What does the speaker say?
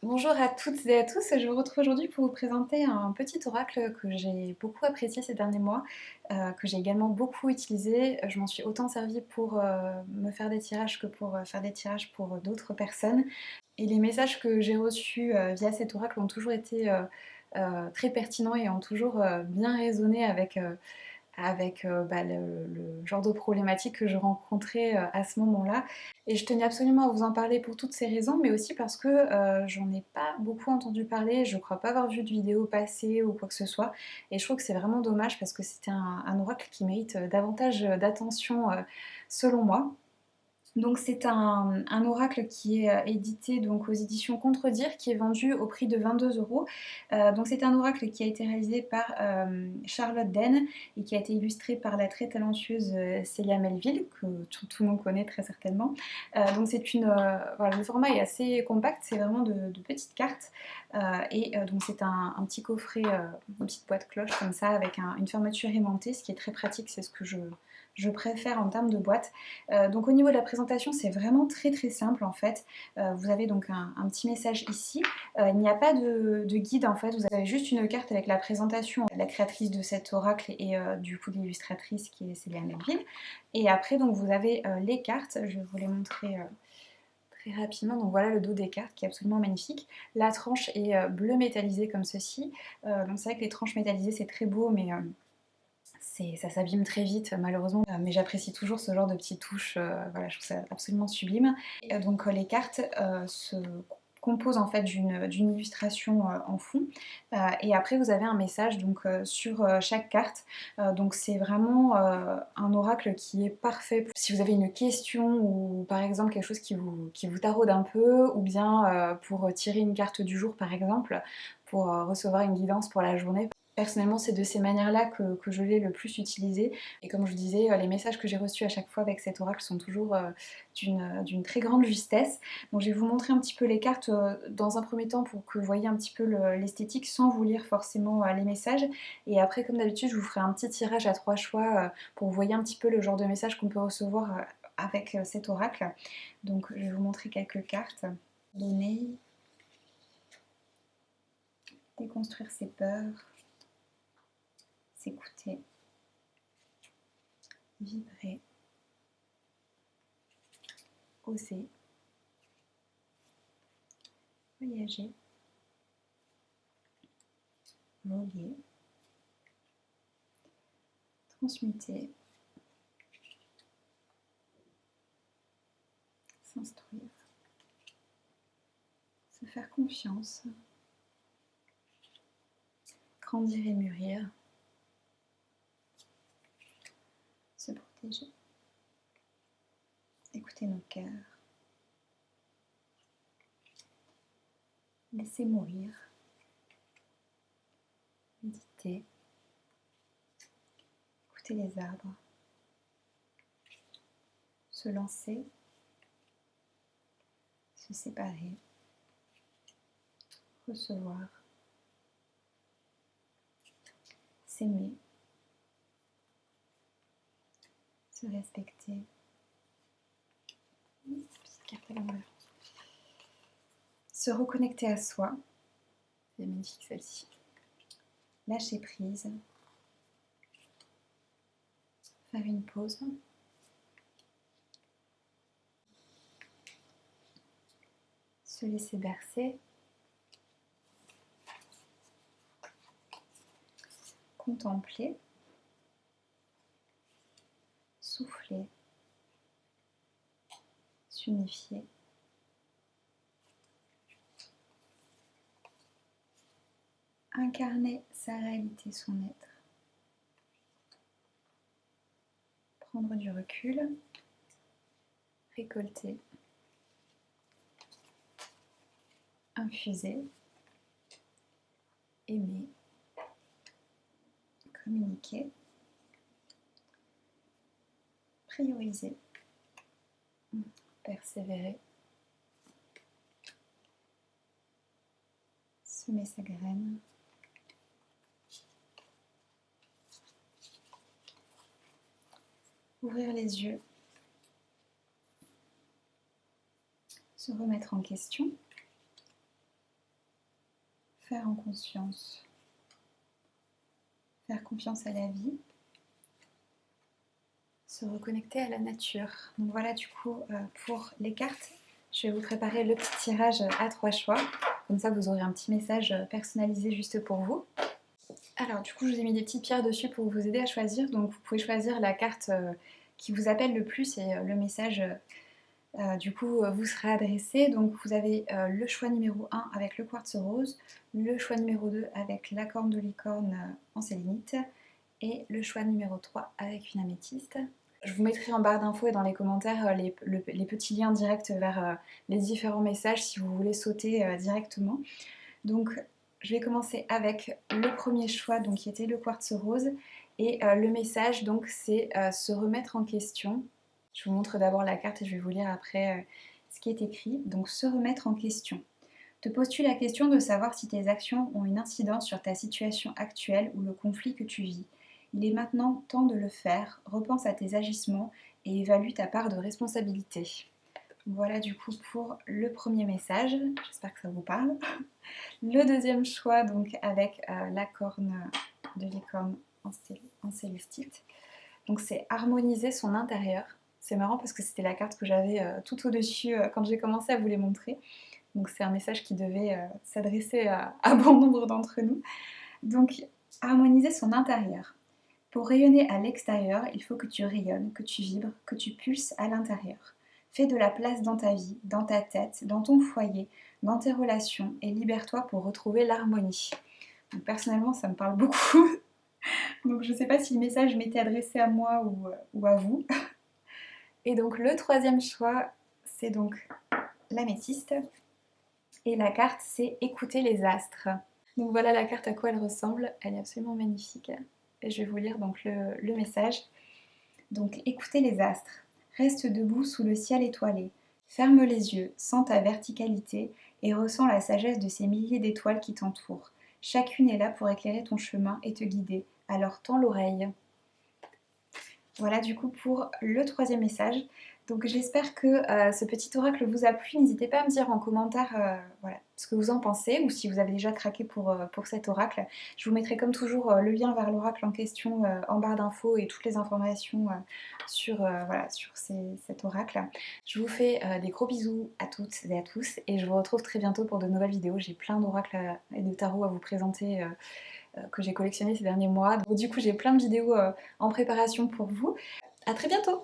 Bonjour à toutes et à tous, je vous retrouve aujourd'hui pour vous présenter un petit oracle que j'ai beaucoup apprécié ces derniers mois, que j'ai également beaucoup utilisé. Je m'en suis autant servie pour me faire des tirages que pour faire des tirages pour d'autres personnes. Et les messages que j'ai reçus via cet oracle ont toujours été très pertinents et ont toujours bien résonné avec le genre de problématique que je rencontrais à ce moment-là. Et je tenais absolument à vous en parler pour toutes ces raisons, mais aussi parce que j'en ai pas beaucoup entendu parler, je crois pas avoir vu de vidéo passer ou quoi que ce soit. Et je trouve que c'est vraiment dommage parce que c'était un oracle qui mérite davantage d'attention selon moi. Donc c'est un oracle qui est édité donc aux éditions Contredire, qui est vendu au prix de 22 €. Donc c'est un oracle qui a été réalisé par Charlotte Den et qui a été illustré par la très talentueuse Célia Melville, que tout le monde connaît très certainement. Donc c'est voilà, le format est assez compact, c'est vraiment de petites cartes. Donc c'est un petit coffret, une petite boîte cloche comme ça, avec une fermeture aimantée, ce qui est très pratique, c'est ce que je préfère en termes de boîte. Donc au niveau de la présentation, c'est vraiment très très simple en fait. Vous avez donc un petit message ici. Il n'y a pas de guide en fait, vous avez juste une carte avec la présentation, la créatrice de cet oracle et du coup l'illustratrice qui est Célia Melville. Et après donc vous avez les cartes, je vais vous les montrer très rapidement. Donc voilà le dos des cartes qui est absolument magnifique. La tranche est bleu métallisé comme ceci. Donc c'est vrai que les tranches métallisées c'est très beau, mais ça s'abîme très vite malheureusement, mais j'apprécie toujours ce genre de petites touches, voilà, je trouve ça absolument sublime. Et, donc les cartes se composent en fait d'une illustration en fond, et après vous avez un message donc sur chaque carte. Donc c'est vraiment un oracle qui est parfait si vous avez une question ou par exemple quelque chose qui vous taraude un peu, ou bien pour tirer une carte du jour par exemple, pour recevoir une guidance pour la journée. Personnellement, c'est de ces manières-là que je l'ai le plus utilisé. Et comme je vous disais, les messages que j'ai reçus à chaque fois avec cet oracle sont toujours d'une très grande justesse. Donc je vais vous montrer un petit peu les cartes dans un premier temps pour que vous voyez un petit peu l'esthétique sans vous lire forcément les messages. Et après, comme d'habitude, je vous ferai un petit tirage à 3 choix pour que vous voyez un petit peu le genre de message qu'on peut recevoir avec cet oracle. Donc je vais vous montrer quelques cartes. Donner, déconstruire ses peurs, s'écouter, vibrer, oser, voyager, voguer, transmuter, s'instruire, se faire confiance, grandir et mûrir, se protéger, écouter nos cœurs, laisser mourir, méditer, écouter les arbres, se lancer, se séparer, recevoir, s'aimer, se respecter. Petite carte à l'envers. Se reconnecter à soi, c'est magnifique celle-ci. Lâcher prise, faire une pause, se laisser bercer, contempler, souffler, s'unifier, incarner sa réalité, son être, prendre du recul, récolter, infuser, aimer, communiquer, prioriser, persévérer, semer sa graine, ouvrir les yeux, se remettre en question, faire en conscience, faire confiance à la vie, se reconnecter à la nature. Donc voilà du coup pour les cartes. Je vais vous préparer le petit tirage à 3 choix. Comme ça vous aurez un petit message personnalisé juste pour vous. Alors du coup je vous ai mis des petites pierres dessus pour vous aider à choisir. Donc vous pouvez choisir la carte qui vous appelle le plus et le message du coup vous sera adressé. Donc vous avez le choix numéro 1 avec le quartz rose, le choix numéro 2 avec la corne de licorne en sélénite et le choix numéro 3 avec une améthyste. Je vous mettrai en barre d'infos et dans les commentaires les petits liens directs vers les différents messages si vous voulez sauter directement. Donc je vais commencer avec le premier choix donc, qui était le quartz rose et le message donc c'est se remettre en question. Je vous montre d'abord la carte et je vais vous lire après ce qui est écrit. Donc se remettre en question. Te poses-tu la question de savoir si tes actions ont une incidence sur ta situation actuelle ou le conflit que tu vis? Il est maintenant temps de le faire. Repense à tes agissements et évalue ta part de responsabilité. Voilà du coup pour le premier message. J'espère que ça vous parle. Le deuxième choix donc avec la corne de licorne en célestite. Donc c'est harmoniser son intérieur. C'est marrant parce que c'était la carte que j'avais tout au-dessus quand j'ai commencé à vous les montrer. Donc c'est un message qui devait s'adresser à bon nombre d'entre nous. Donc harmoniser son intérieur. Pour rayonner à l'extérieur, il faut que tu rayonnes, que tu vibres, que tu pulses à l'intérieur. Fais de la place dans ta vie, dans ta tête, dans ton foyer, dans tes relations et libère-toi pour retrouver l'harmonie. Donc personnellement, ça me parle beaucoup. Donc je ne sais pas si le message m'était adressé à moi ou à vous. Et donc le troisième choix, c'est donc l'améthyste. Et la carte, c'est écouter les astres. Donc voilà la carte à quoi elle ressemble. Elle est absolument magnifique. Et je vais vous lire donc le message. Donc écoutez les astres. Reste debout sous le ciel étoilé. Ferme les yeux, sens ta verticalité et ressens la sagesse de ces milliers d'étoiles qui t'entourent. Chacune est là pour éclairer ton chemin et te guider. Alors tends l'oreille. Voilà du coup pour le troisième message. Donc j'espère que ce petit oracle vous a plu. N'hésitez pas à me dire en commentaire voilà, ce que vous en pensez ou si vous avez déjà craqué pour cet oracle. Je vous mettrai comme toujours le lien vers l'oracle en question en barre d'infos et toutes les informations sur, voilà, sur cet oracle. Je vous fais des gros bisous à toutes et à tous et je vous retrouve très bientôt pour de nouvelles vidéos. J'ai plein d'oracles et de tarots à vous présenter que j'ai collectionné ces derniers mois. Donc, du coup, j'ai plein de vidéos en préparation pour vous. À très bientôt!